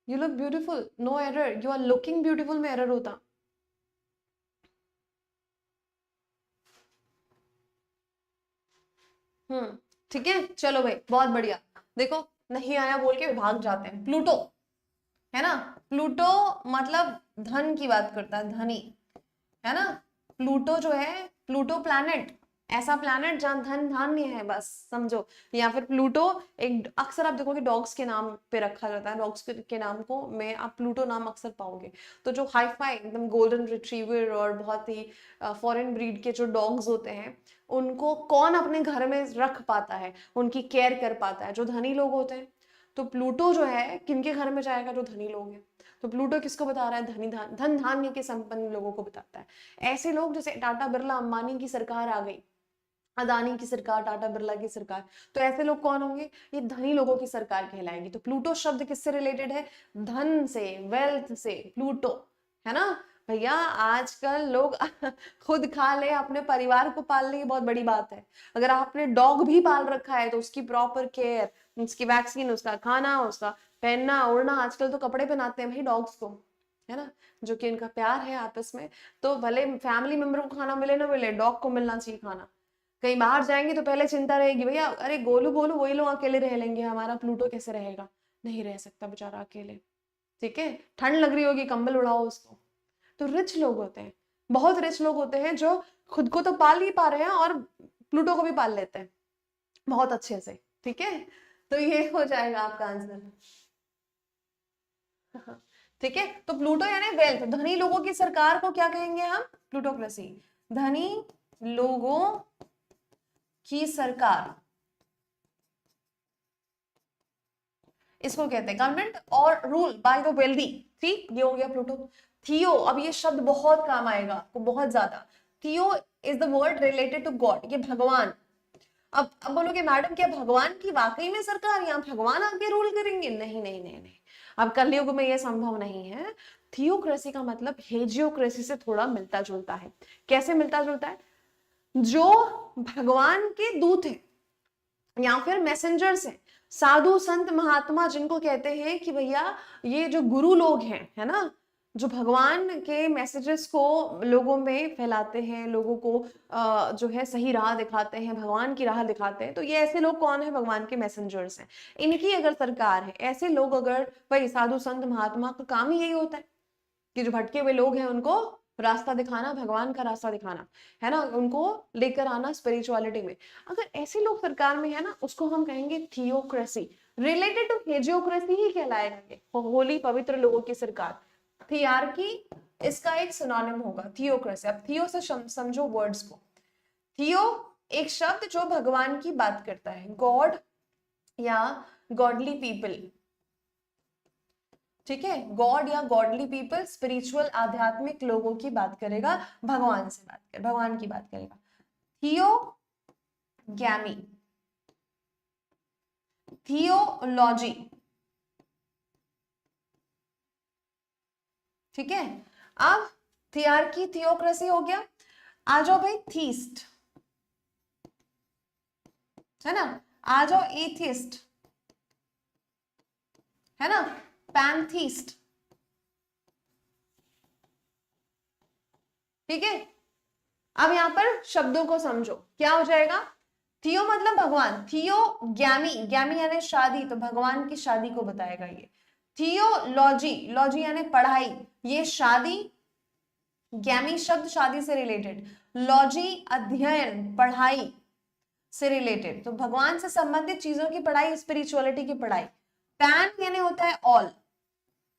you look beautiful, no error, you are looking beautiful में एरर होता। ठीक है, चलो भाई, बहुत बढ़िया। देखो, नहीं आया बोल के भाग जाते हैं। प्लूटो, है ना, प्लूटो मतलब धन की बात करता है, धनी, है ना। प्लूटो जो है, प्लूटो प्लैनेट, ऐसा प्लैनेट जहां धन धान्य है, बस समझो। या फिर प्लूटो एक, अक्सर आप देखोगे डॉग्स के नाम पे रखा जाता है, डॉग्स के नाम को में आप प्लूटो नाम अक्सर पाओगे। तो जो हाई फाई एकदम गोल्डन रिट्रीवर और बहुत ही फॉरेन ब्रीड के जो डॉग्स होते हैं, उनको कौन अपने घर में रख पाता है, उनकी केयर कर पाता है? जो धनी लोग होते हैं। तो प्लूटो जो है किनके घर में जाएगा? जो धनी लोग हैं। तो प्लूटो किसको बता रहा है? धन धान्य के संपन्न लोगों को बताता है। ऐसे लोग जैसे टाटा बिरला अंबानी की सरकार आ गई, अदानी की सरकार, टाटा बिरला की सरकार, तो ऐसे लोग कौन होंगे? ये धनी लोगों की सरकार कहलाएगी। तो प्लूटो शब्द किससे रिलेटेड है? धन से, वेल्थ से, प्लूटो, है ना। भैया आजकल लोग खुद खा ले, अपने परिवार को पाल ले, बहुत बड़ी बात है। अगर आपने डॉग भी पाल रखा है तो उसकी प्रॉपर केयर, उसकी वैक्सीन, उसका खाना, उसका पहनना ओढ़ना, आजकल तो कपड़े पहनाते हैं भाई डॉग्स को, है ना, जो कि इनका प्यार है आपस में। तो भले फैमिली मेंबर को खाना मिले ना मिले, डॉग को मिलना चाहिए खाना। कहीं बाहर जाएंगे तो पहले चिंता रहेगी, भैया अरे गोलू बोलू वही लोग अकेले रह लेंगे, हमारा प्लूटो कैसे रहेगा? नहीं रह सकता बेचारा अकेले। ठीक है, ठंड लग रही होगी, कंबल उड़ाओ उसको। तो रिच लोग होते हैं, बहुत रिच लोग होते हैं, जो खुद को तो पाल ही पा रहे हैं और प्लूटो को भी पाल लेते हैं बहुत अच्छे से। ठीक है, तो ये हो जाएगा आपका आंसर। ठीक है, तो प्लूटो यानी वेल्थ, धनी लोगों की सरकार को क्या कहेंगे हम? प्लूटोक्रेसी, धनी लोगों की सरकार, इसको कहते हैं गवर्नमेंट और रूल बाय द वेल्दी। ठीक, ये हो गया प्लूटो। थियो, अब ये शब्द बहुत काम आएगा आपको, बहुत ज्यादा। Theo is the word related to God, ये भगवान। अब बोलोगे मैडम क्या भगवान की वाकई में सरकार, यहाँ भगवान आके रूल करेंगे? नहीं नहीं नहीं नहीं, अब कलयुग में ये संभव नहीं है। थियोक्रेसी का मतलब हेजियोक्रेसी से थोड़ा मिलता जुलता है। कैसे मिलता जुलता है? जो भगवान के दूत हैं या फिर मैसेंजर्स हैं, साधु संत महात्मा, जिनको कहते हैं कि भैया ये जो गुरु लोग हैं, है ना, जो भगवान के मैसेजेस को लोगों में फैलाते हैं, लोगों को जो है सही राह दिखाते हैं, भगवान की राह दिखाते हैं, तो ये ऐसे लोग कौन है? भगवान के मैसेंजर्स हैं। इनकी अगर सरकार है, ऐसे लोग अगर, भाई साधु संत महात्मा का काम ही यही होता है कि जो भटके हुए लोग हैं उनको रास्ता दिखाना, भगवान का रास्ता दिखाना, है ना, उनको लेकर आना स्पिरिचुअलिटी में। अगर ऐसे लोग सरकार में है ना, उसको हम कहेंगे थियोक्रेसी। रिलेटेड टू हेजियोक्रेसी ही कहलाएगा ये, होली पवित्र लोगों की सरकार। थियार्की इसका एक सिनोनिम होगा थियोक्रेसी। अब थियो से समझो वर्ड्स को। थियो एक शब्द जो भगवान की बात करता है, गॉड या गॉडली पीपल। ठीक है, गॉड या गॉडली पीपल, स्पिरिचुअल आध्यात्मिक लोगों की बात करेगा, भगवान से बात कर, भगवान की बात करेगा। थियो गैमी, थियोलॉजी। ठीक है, अब थियार्की थियोक्रेसी हो गया। आ जाओ भाई थीस्ट। है ना। आ जाओ एथिस्ट, है ना, पैंथीस्ट, ठीक है। अब यहां पर शब्दों को समझो, क्या हो जाएगा। थियो मतलब भगवान, थियो ज्ञामी, ज्ञामी यानी शादी, तो भगवान की शादी को बताएगा ये। थियोलॉजी, लॉजी यानी पढ़ाई, ये शादी, ज्ञामी शब्द शादी से रिलेटेड, लॉजी अध्ययन पढ़ाई से रिलेटेड, तो भगवान से संबंधित चीजों की पढ़ाई, स्पिरिचुअलिटी की पढ़ाई। पैन यानी होता है ऑल,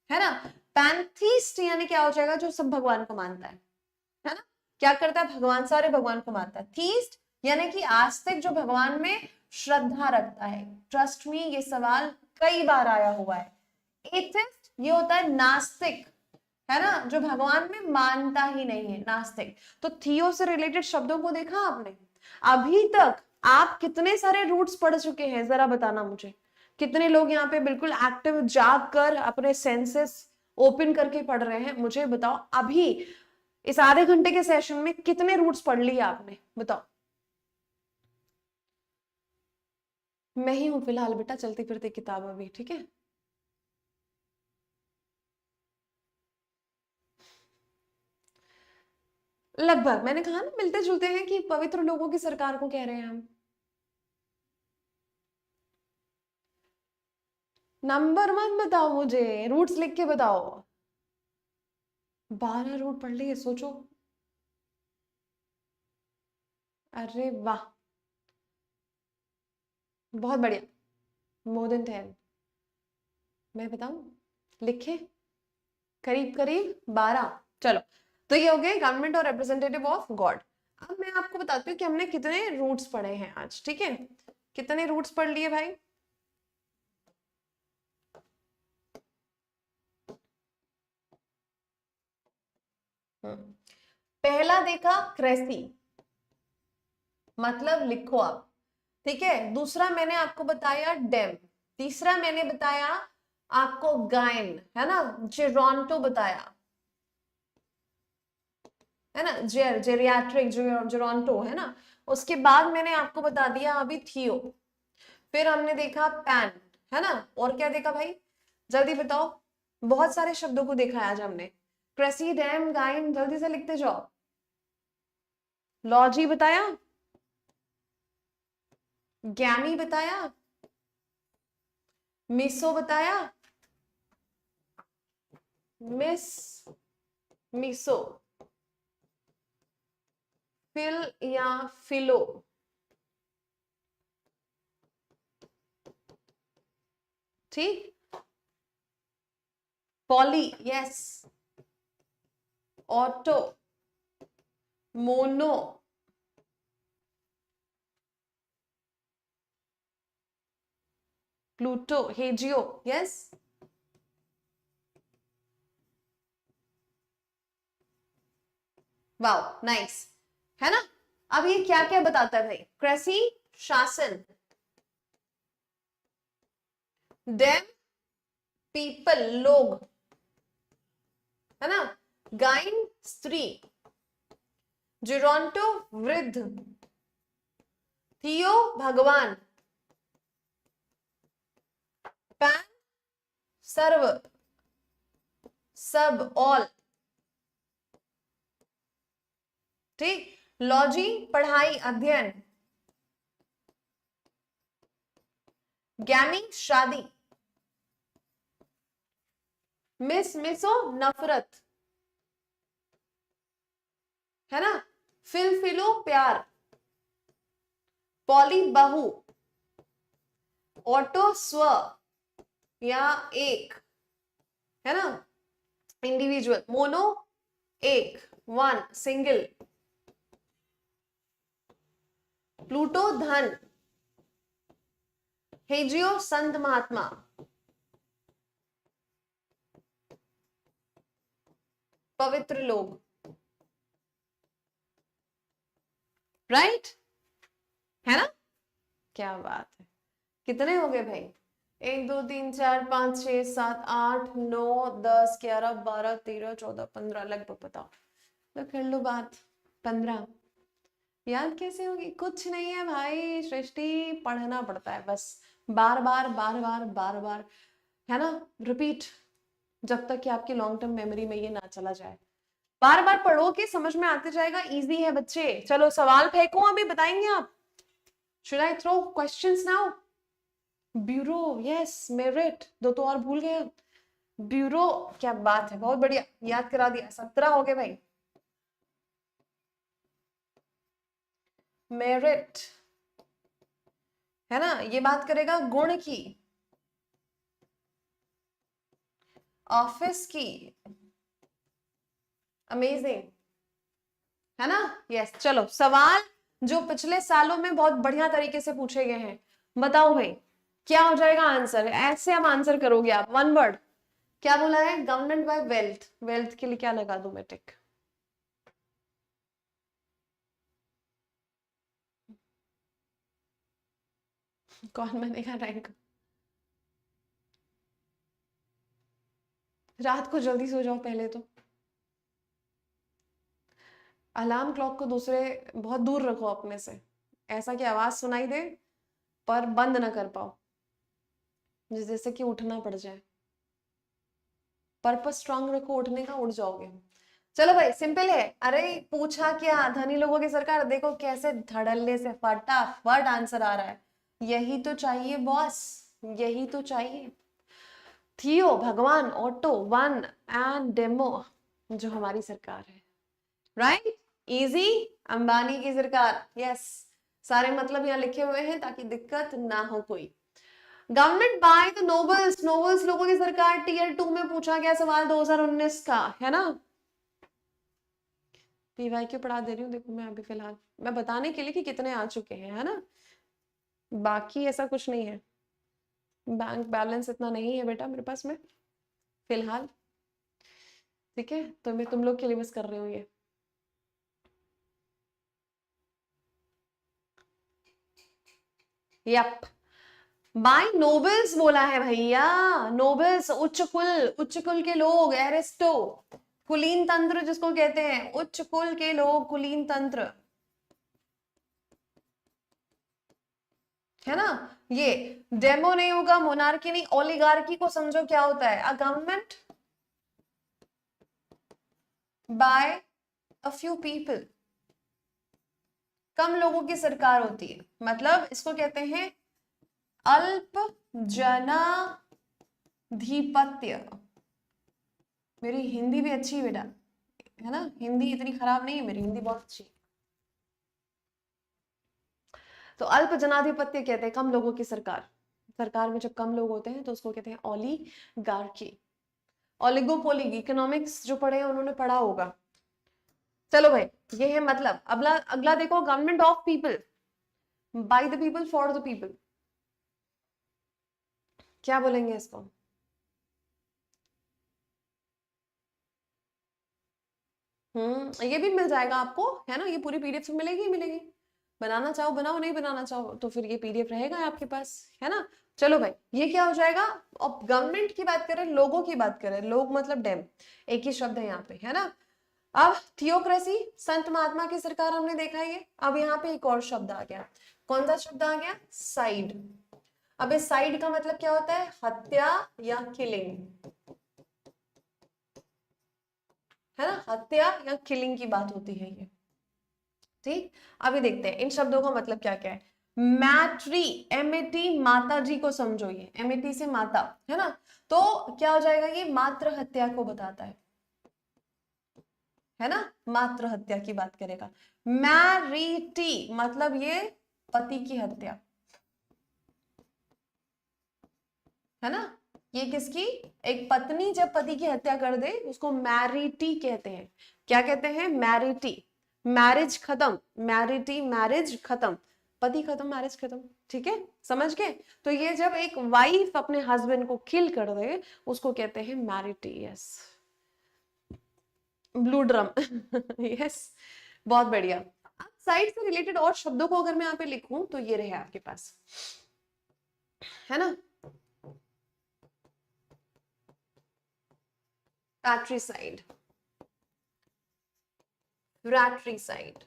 है ना। पैंथीस्ट यानी क्या हो जाएगा, जो सब भगवान को मानता है ना। क्या करता है भगवान, सारे भगवान को मानता है। थीस्ट यानी कि आस्तिक, जो भगवान में श्रद्धा रखता है। ट्रस्ट मी, ये सवाल कई बार आया हुआ है। एथिस्ट ये होता है नास्तिक, है ना, जो भगवान में मानता ही नहीं है, नास्तिक। तो थियो से रिलेटेड शब्दों को देखा आपने। अभी तक आप कितने सारे रूट्स पढ़ चुके हैं, जरा बताना मुझे। कितने लोग यहाँ पे बिल्कुल एक्टिव जाग कर अपने सेंसेस ओपन करके पढ़ रहे हैं, मुझे बताओ। अभी इस आधे घंटे के सेशन में कितने रूट्स पढ़ लिए आपने, बताओ। मैं ही हूं फिलहाल बेटा चलती फिरती किताब अभी, ठीक है। लगभग, मैंने कहा ना मिलते जुलते हैं, कि पवित्र लोगों की सरकार को कह रहे हैं हम। नंबर मत बताओ मुझे, रूट्स लिख के बताओ। 12 रूट पढ़ लिए, सोचो। अरे वाह, बहुत बढ़िया, मोर देन 10। मैं बताऊं, लिखे करीब करीब 12। चलो, तो ये हो गए गवर्नमेंट और रिप्रेजेंटेटिव ऑफ गॉड। अब मैं आपको बताती हूँ कि हमने कितने रूट्स पढ़े हैं आज, ठीक है। कितने रूट्स पढ़ लिए भाई। पहला देखा क्रेसी, मतलब लिखो आप, ठीक है। दूसरा मैंने आपको बताया डेम। तीसरा मैंने बताया आपको गायन, है ना, जेरोंटो बताया, है ना, जेरियाट्रिक जेरोंटो, है ना। उसके बाद मैंने आपको बता दिया अभी थियो। फिर हमने देखा पैन, है ना। और क्या देखा भाई, जल्दी बताओ। बहुत सारे शब्दों को देखा है आज हमने। क्रेसी, डैम, गायन, जल्दी से लिखते जाओ। लॉजी बताया, ज्ञानी बताया, मिसो बताया, मिस, मिसो, फिल या फिलो, ठीक। Poly, yes. Auto, mono, pluto, hagio, yes. Wow, nice, है ना। अब ये क्या क्या बताता है भाई। क्रेसी शासन, डेम पीपल लोग, है ना। गाइन स्त्री, जेरोंटो वृद्ध, थियो भगवान, पैन सर्व, सब ऑल, ठीक। लॉजी पढ़ाई अध्ययन, गैमी शादी, मिस मिसो नफरत, है ना। फिल फिलो प्यार, पॉली बहु, ऑटो स्व या एक, है ना, इंडिविजुअल, मोनो एक, वन सिंगल, प्लूटो धन, हेजियो संत महात्मा, पवित्र लोग, राइट, है ना। क्या बात है, कितने हो गए भाई। 1 2 3 4 5 6 7 8 9 10 11 12 13 14 15, लगभग बताओ, तो कर लो बात। 15, याद कैसे होगी? कुछ नहीं है भाई सृष्टि, पढ़ना पड़ता है बस, बार बार बार बार बार बार, है ना, रिपीट, जब तक कि आपकी लॉन्ग टर्म मेमोरी में ये ना चला जाए। बार बार पढ़ोगे समझ में आते जाएगा, इजी है बच्चे। चलो सवाल फेंको, अभी बताएंगे आप। Should I throw questions now? Bureau, yes, merit, दो तो और भूल गए। ब्यूरो, क्या बात है, बहुत बढ़िया, याद करा दिया। 17 हो गए भाई। मेरिट, है ना, ये बात करेगा गुण की, ऑफिस की। अमेजिंग, है ना। यस, चलो सवाल जो पिछले सालों में बहुत बढ़िया तरीके से पूछे गए हैं, बताओ भाई क्या हो जाएगा आंसर? ऐसे अब आंसर करोगे आप, वन वर्ड। क्या बोला है? गवर्नमेंट बाय वेल्थ, वेल्थ के लिए क्या लगा दूं मैं टिक? कौन बनेगा रैंक? रात को जल्दी सो जाओ पहले तो। अलार्म क्लॉक को दूसरे, बहुत दूर रखो अपने से, ऐसा कि आवाज सुनाई दे पर बंद ना कर पाओ, जैसे कि उठना पड़ जाए। पर्पस स्ट्रांग रखो, उठने का, उठ जाओगे। चलो भाई सिंपल है। अरे पूछा क्या, धनी लोगों की सरकार, देखो कैसे धड़ल्ले से फटाफट आंसर आ रहा है। यही तो चाहिए बॉस, यही तो चाहिए। थियो, भगवान, ऑटो, वन एंड डेमो, जो हमारी सरकार है, राइट। इजी, अंबानी की सरकार, यस। सारे मतलब यहाँ लिखे हुए हैं ताकि दिक्कत ना हो कोई। Government by the nobles, nobles लोगों की सरकार, टीयर 2 में पूछा गया सवाल 2019 का, है ना। पीवाई क्यों पढ़ा दे रही हूँ, देखो मैं अभी फिलहाल, मैं बताने के लिए कि कितने आ चुके हैं, है ना। बाकी ऐसा कुछ नहीं है, बैंक बैलेंस इतना नहीं है बेटा मेरे पास में फिलहाल, ठीक है, तो मैं तुम लोग के लिए बस कर रही हूँ ये। यप, बाय नोबल्स बोला है भैया, नोबल्स, उच्च कुल के लोग, एरिस्टो, कुलीन तंत्र जिसको कहते हैं, उच्च कुल के लोग, कुलीन तंत्र, है ना। ये डेमो नहीं होगा, मोनार्की नहीं, ओलिगार्की को समझो क्या होता है, a government by a few people, कम लोगों की सरकार होती है, मतलब इसको कहते हैं अल्प जनाधिपत्य। मेरी हिंदी भी अच्छी है बेटा, है ना, हिंदी इतनी खराब नहीं है मेरी, हिंदी बहुत अच्छी। तो अल्प जनाधिपत्य कहते हैं कम लोगों की सरकार, सरकार में जब कम लोग होते हैं तो उसको कहते हैं ओलिगार्की। ओलिगोपोली, इकोनॉमिक्स जो पढ़े हैं उन्होंने पढ़ा होगा। चलो भाई, ये है मतलब। अगला अगला देखो, government of people, by the people, for the people, क्या बोलेंगे इसको? ये भी मिल जाएगा आपको, है ना, ये पूरी पीडीएफ मिलेगी ही मिलेगी। बनाना चाहो बनाओ, नहीं बनाना चाहो तो फिर ये पीडीएफ रहेगा आपके पास, है ना। चलो भाई, ये क्या हो जाएगा? अब गवर्नमेंट की बात करें, लोगों की बात करें, लोग मतलब डेम, एक ही शब्द है यहाँ पे, है ना। अब थियोक्रेसी, संत महात्मा की सरकार हमने देखा ये। अब यहाँ पे एक और शब्द आ गया, कौन सा शब्द आ गया? साइड। अब इस साइड का मतलब क्या होता है? हत्या या किलिंग, है ना, हत्या या किलिंग की बात होती है ये, ठीक। अभी देखते हैं इन शब्दों का मतलब क्या क्या है। मैट्री, एमएटी, माता जी को समझो, ये एमएटी से माता, है ना। तो क्या हो जाएगा? ये मात्र हत्या को बताता है ना, मात्र हत्या की बात करेगा। मैरिटी मतलब ये पति की हत्या, है ना। ये किसकी? एक पत्नी जब पति की हत्या कर दे उसको मैरिटी कहते हैं। क्या कहते हैं? मैरिटी, मैरिज खत्म, मैरिटी मैरिज खत्म, पति खत्म मैरिज खत्म, ठीक है, समझ गए। तो ये जब एक वाइफ अपने हस्बैंड को किल कर दे उसको कहते हैं मैरिटी, यस। ब्लू ड्रम यस, बहुत बढ़िया। साइड से रिलेटेड और शब्दों को अगर मैं यहाँ पे लिखूं तो ये रहे आपके पास, है ना। पैट्रिसाइड, रैट्रिसाइड,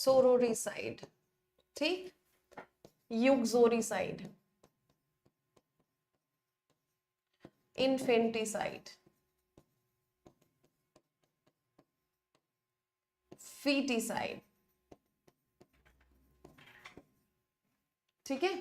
सोरोरिसाइड, ठीक, यूक्सोरिसाइड, इन्फेंटिसाइड, फीटिसाइड, ठीक है।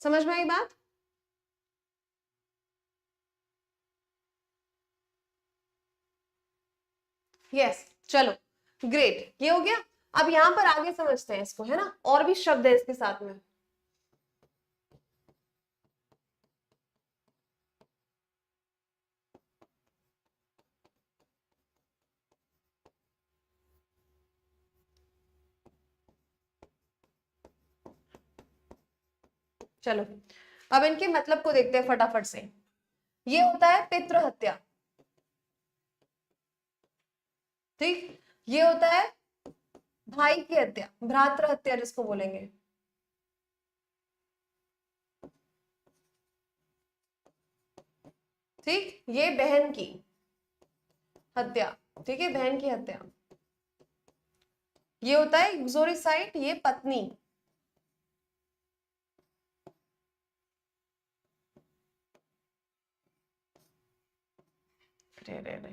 समझ में आई बात? यस, चलो ग्रेट, ये हो गया। अब यहां पर आगे समझते हैं इसको, है ना, और भी शब्द है इसके साथ में। चलो अब इनके मतलब को देखते हैं फटाफट से। ये होता है पितृ हत्या, ठीक, ये होता है भाई की हत्या, भ्रातृ हत्या जिसको बोलेंगे, ठीक, ये बहन की हत्या, ठीक है, बहन की हत्या। ये होता है एक्सोरिसाइड, ये पत्नी, रे रे रे,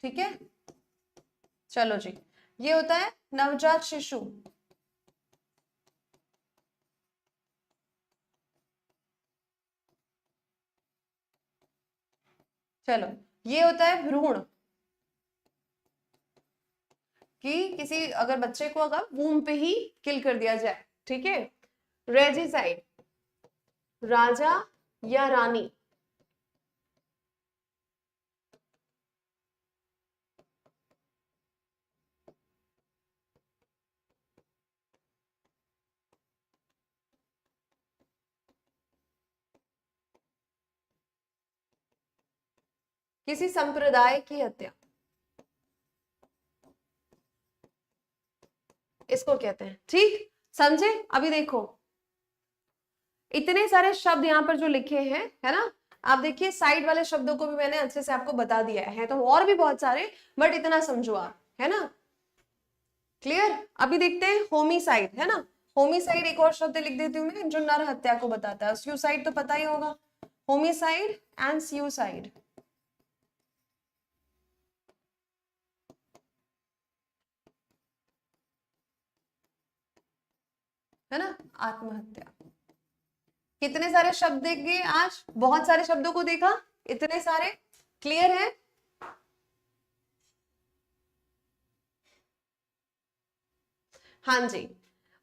ठीक है। चलो जी, ये होता है नवजात शिशु, चलो ये होता है भ्रूण, कि किसी अगर बच्चे को अगर वूम पे ही किल कर दिया जाए, ठीक है। रेजिसाइड, राजा या रानी, किसी संप्रदाय की हत्या, इसको कहते हैं, ठीक, समझे। अभी देखो इतने सारे शब्द यहाँ पर जो लिखे हैं, है ना, आप देखिए साइड वाले शब्दों को भी मैंने अच्छे से आपको बता दिया है, तो और भी बहुत सारे, बट इतना समझो आप, है ना, क्लियर। अभी देखते हैं होमिसाइड, है ना, होमिसाइड एक और शब्द लिख देती हूँ मैं जो नर हत्या को बताता है। सुसाइड तो पता ही होगा, होमिसाइड एंड सुसाइड, है ना, आत्महत्या। कितने सारे शब्द देख गए आज, बहुत सारे शब्दों को देखा, इतने सारे, क्लियर है। हाँ जी,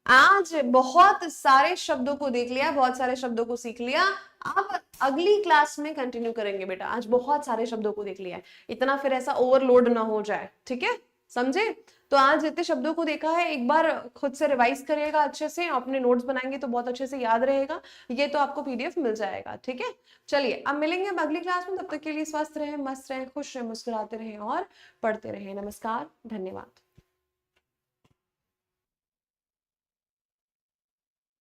आज बहुत सारे शब्दों को देख लिया, बहुत सारे शब्दों को सीख लिया। अब अगली क्लास में कंटिन्यू करेंगे बेटा, आज बहुत सारे शब्दों को देख लिया है, इतना फिर ऐसा ओवरलोड ना हो जाए, ठीक है, समझे। तो आज जितने शब्दों को देखा है एक बार खुद से रिवाइज करिएगा अच्छे से, अपने नोट्स बनाएंगे तो बहुत अच्छे से याद रहेगा, ये तो आपको पीडीएफ मिल जाएगा, ठीक है। चलिए अब मिलेंगे अब अगली क्लास में, तब तक के लिए स्वस्थ रहें, मस्त रहें, खुश रहें, मुस्कुराते रहें और पढ़ते रहें। नमस्कार, धन्यवाद।